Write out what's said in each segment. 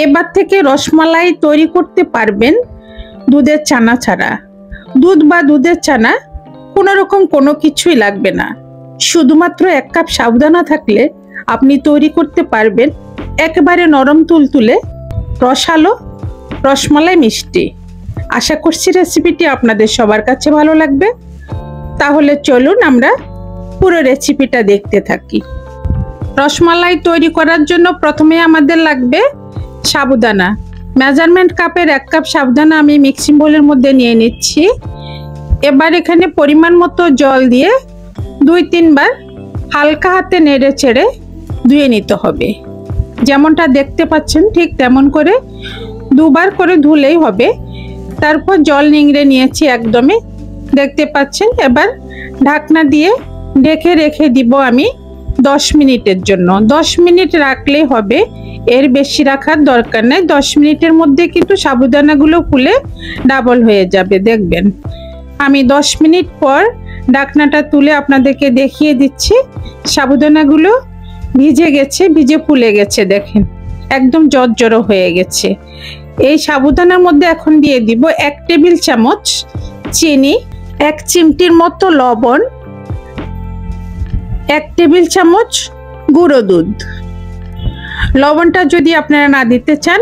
এবার থেকে রসমালাই তৈরি করতে পারবেন দুধের ছানা ছাড়া। দুধ বা দুধের ছানা কোনো রকম কোনো কিছুই লাগবে না। শুধুমাত্র 1 কাপ সাবুদানা থাকলে আপনি তৈরি করতে পারবেন একেবারে নরম তুলতুলে রসালো রসমালাই মিষ্টি। আশা করছি রেসিপিটি আপনাদের সবার কাছে ভালো লাগবে। তাহলে চলুন আমরা পুরো রেসিপিটা দেখতে থাকি। রসমালাই তৈরি করার জন্য প্রথমে আমাদের লাগবে সাবুদানা। মেজারমেন্ট কাপের 1 কাপ সাবুদানা আমি মিক্সিং বোলের মধ্যে নিয়ে নিচ্ছি। এবার এখানে পরিমাণ মতো জল দিয়ে 2-3 বার হালকা হাতে নেড়ে চেড়ে ধুয়ে নিতে হবে। যেমনটা দেখতে পাচ্ছেন ঠিক তেমন করে 2 বার করে ধুলেই হবে। তারপর জল নিংড়ে নিয়েছি একদমই, দেখতে পাচ্ছেন। এবার ঢাকনা দিয়ে ঢেকে রেখে দিব আমি 10 মিনিটের জন্য। 10 মিনিট রাখলেই হবে, এর বেশি রাখার দরকার নেই। 10 মিনিটের মধ্যে কিন্তু সাবুদানাগুলো ফুলে ডাবল হয়ে যাবে, দেখবেন। আমি 10 মিনিট পর ঢাকনাটা তুলে আপনাদেরকে দেখিয়ে দিচ্ছি। সাবুদানাগুলো ভিজে গেছে, ভিজে ফুলে গেছে, দেখেন একদম জর্জরো হয়ে গেছে। এই সাবুদানার মধ্যে এখন দিয়ে দিব 1 টেবিল চামচ চিনি, 1 চিমটির মতো লবণ, 1 টেবিল চামচ গুঁড়ো দুধ। লবণটা যদি আপনারা না দিতে চান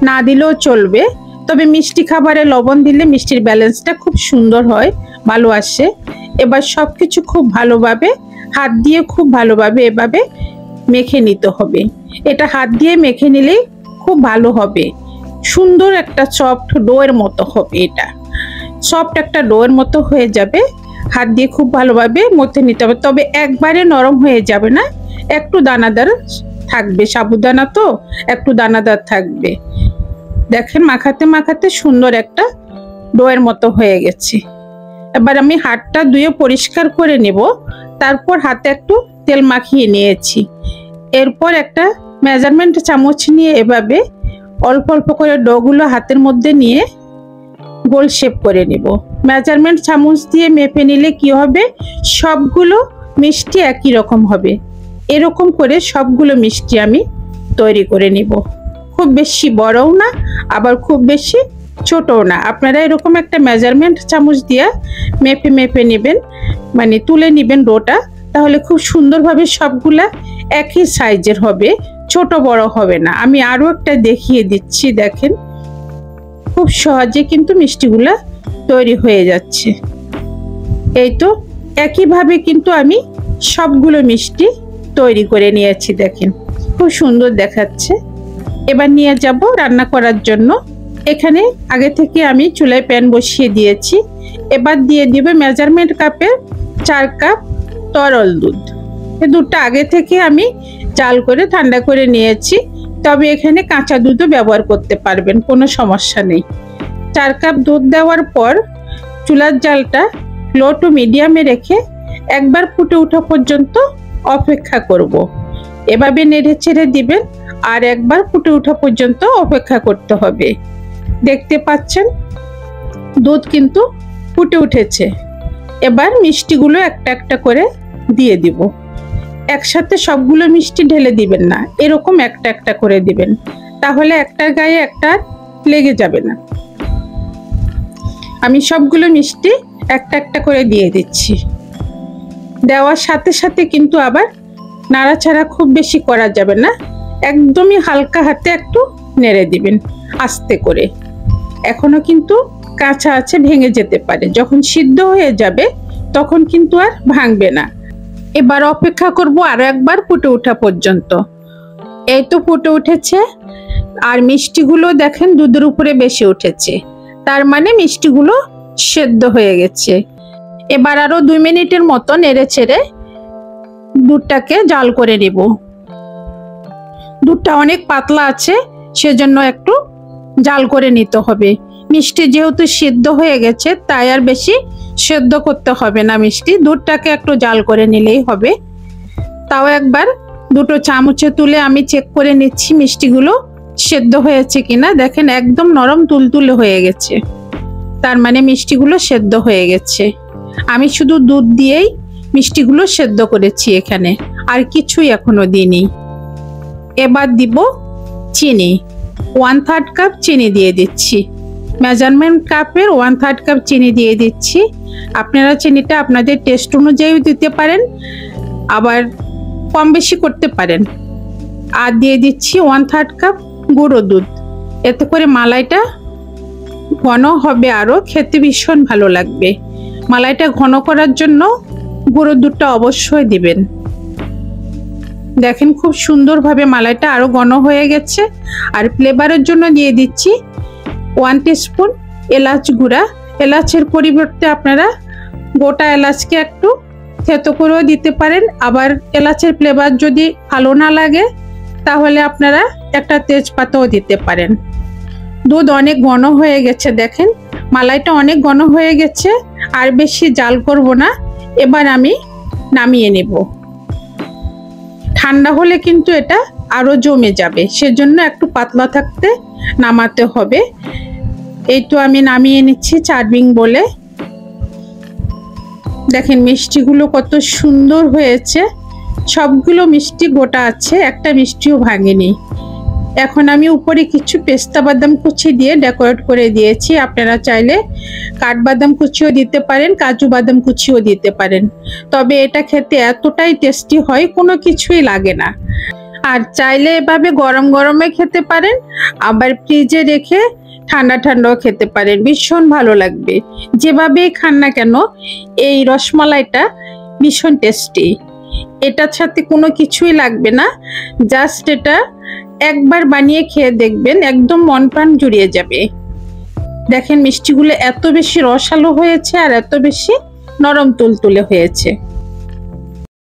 না দিলেও চলবে, তবে মিষ্টি খাবারে লবণ দিলে মিষ্টির ব্যালেন্সটা খুব সুন্দর হয়, ভালো আসে। এবার সবকিছু খুব ভালোভাবে হাত দিয়ে খুব ভালোভাবে এভাবে মেখে নিতে হবে। এটা হাত দিয়ে মেখে নিলেই খুব ভালো হবে, সুন্দর একটা সফট ডোয়ের মতো হবে। এটা সফট একটা ডোয়ের মতো হয়ে যাবে। হাত দিয়ে খুব ভালোভাবে মথে নিতে হবে, তবে একবারে নরম হয়ে যাবে না, একটু দানাদার থাকবে। সাবুদানা তো একটু দানাদার থাকবে। দেখেন মাখাতে মাখাতে সুন্দর একটা ডোয়ের মতো হয়ে গেছে। এবার আমি হাতটা ধুয়ে পরিষ্কার করে নেব। তারপর হাতে একটু তেল মাখিয়ে নিয়েছি। এরপর একটা মেজারমেন্ট চামচ নিয়ে এভাবে অল্প অল্প করে ডোগুলো হাতের মধ্যে নিয়ে গোল শেপ করে নেব। মেজারমেন্ট চামচ দিয়ে মেপে নিলে কি হবে, সবগুলো মিষ্টি একই রকম হবে। এরকম করে সবগুলো মিষ্টি আমি তৈরি করে নিব। খুব বেশি বড়ও না, আবার খুব বেশি ছোটও না। আপনারা এরকম একটা মেজারমেন্ট চামচ দিয়ে মেপে মেপে নেবেন, মানে তুলে নেবেন ডোটা, তাহলে খুব সুন্দরভাবে সবগুলা একই সাইজের হবে, ছোট বড় হবে না। আমি আরো একটা দেখিয়ে দিচ্ছি, দেখেন খুব সহজে কিন্তু মিষ্টিগুলা তৈরি হয়ে যাচ্ছে। এই তো একইভাবে কিন্তু আমি সবগুলো মিষ্টি তৈরি করে নিয়েছি, দেখেন খুব সুন্দর দেখাচ্ছে। এবার নিয়ে যাব রান্না করার জন্য। এখানে আগে থেকে আমি চুলায় প্যান বসিয়ে দিয়েছি। এবার দিয়ে দিব মেজারমেন্ট কাপের 4 কাপ তরল দুধ। এই দুধটা আগে থেকে আমি জাল করে ঠান্ডা করে নিয়েছি, তবে এখানে কাঁচা দুধও ব্যবহার করতে পারবেন, কোনো সমস্যা নেই। 4 কাপ দুধ দেওয়ার পর চুলার জালটা লো টু মিডিয়ামে রেখে একবার ফুটে ওঠা পর্যন্ত অপেক্ষা করব। এভাবে নেড়ে ছেড়ে দিবেন আর একবার ফুটে ওঠা পর্যন্ত অপেক্ষা করতে হবে। দেখতে পাচ্ছেন দুধ কিন্তু ফুটে উঠেছে। এবার মিষ্টিগুলো একটা একটা করে দিয়ে দিব। একসাথে সবগুলো মিষ্টি ঢেলে দিবেন না, এরকম একটা একটা করে দিবেন, তাহলে একটার গায়ে একটা লেগে যাবে না। আমি সবগুলো মিষ্টি একটা একটা করে দিয়ে দিচ্ছি। দেওয়ার সাথে সাথে কিন্তু আবার নাড়াচাড়া খুব বেশি করা যাবে না, একদমই হালকা হাতে একটু নেড়ে দিবেন আস্তে করে। এখনো কিন্তু কাঁচা আছে, ভেঙে যেতে পারে। যখন সিদ্ধ হয়ে যাবে তখন কিন্তু আর ভাঙবে না। এবার অপেক্ষা করব আরো একবার ফুটে ওঠা পর্যন্ত। এই তো ফুটে উঠেছে, আর মিষ্টিগুলো দেখেন দুধের উপরে বেশি উঠেছে, তার মানে মিষ্টিগুলো সেদ্ধ হয়ে গেছে। এবার আরো 2 মিনিটের মতো নেড়ে ছেড়ে দুধটাকে জাল করে নেব। দুধটা অনেক পাতলা আছে, সেজন্য একটু জাল করে নিতে হবে। মিষ্টি যেহেতু সিদ্ধ হয়ে গেছে তাই আর বেশি সেদ্ধ করতে হবে না মিষ্টি, দুধটাকে একটু জাল করে নিলেই হবে। তাও একবার দুটো চামচে তুলে আমি চেক করে নিচ্ছি মিষ্টিগুলো সেদ্ধ হয়েছে কিনা। দেখেন একদম নরম তুলতুলে হয়ে গেছে, তার মানে মিষ্টিগুলো সেদ্ধ হয়ে গেছে। আমি শুধু দুধ দিয়েই মিষ্টিগুলো সেদ্ধ করেছি এখানে, আর কিছুই এখনো দিইনি। এবার দিব চিনি। 1/3 কাপ চিনি দিয়ে দিচ্ছি। মেজারমেন্ট কাপের 1/3 কাপ চিনি দিয়ে দিচ্ছি। আপনারা চিনিটা আপনাদের টেস্ট অনুযায়ী দিতে পারেন, আবার কম বেশি করতে পারেন। আর দিয়ে দিচ্ছি 1/3 কাপ গুঁড়ো দুধ। এতে করে মালাইটা ঘন হবে, আরও খেতে ভীষণ ভালো লাগবে। মালাইটা ঘন করার জন্য গুঁড়ো দুধটা অবশ্যই দিবেন। দেখেন খুব সুন্দরভাবে মালাইটা আরো ঘন হয়ে গেছে। আর ফ্লেভারের জন্য দিয়ে দিচ্ছি 1 টিস্পুন এলাচ গুঁড়া। এলাচের পরিবর্তে আপনারা গোটা এলাচকে একটু থেতো করেও দিতে পারেন। আবার এলাচের ফ্লেভার যদি ভালো না লাগে তাহলে আপনারা একটা তেজপাতাও দিতে পারেন। দুধ অনেক ঘন হয়ে গেছে, দেখেন মালাইটা অনেক ঘন হয়ে গেছে। আর বেশি জাল করব না, এবার আমি নামিয়ে নেব। ঠান্ডা হলে কিন্তু এটা আরো জমে যাবে, সেজন্য একটু পাতলা থাকতে নামাতে হবে। এই তো আমি নামিয়ে নিচ্ছি সার্ভিং বলে। দেখেন মিষ্টিগুলো কত সুন্দর হয়েছে, সবগুলো মিষ্টি গোটা আছে, একটা মিষ্টিও ভাঙেনি। এখন আমি উপরে কিছু পেস্তা বাদাম কুচি দিয়ে ডেকোরেট করে দিয়েছি। আপনারা চাইলে কাঠবাদাম কুচিও দিতে পারেন, কাজু বাদাম কুচিও দিতে পারেন। তবে এটা খেতে এতটাই টেস্টি হয়, কোনো কিছুই লাগে না। আর চাইলে এভাবে গরম গরমে খেতে পারেন, আবার ফ্রিজে রেখে ঠান্ডা ঠান্ডাও খেতে পারেন, ভীষণ ভালো লাগবে। যেভাবেই খান না কেন এই রসমালাইটা ভীষণ টেস্টি। এটার সাথে কোনো কিছুই লাগবে না, জাস্ট এটা একবার বানিয়ে খেয়ে দেখবেন, একদম মন প্রাণ জুড়িয়ে যাবে। দেখেন মিষ্টিগুলো এত বেশি রসালো হয়েছে আর এত বেশি নরম তুলতুলে হয়েছে।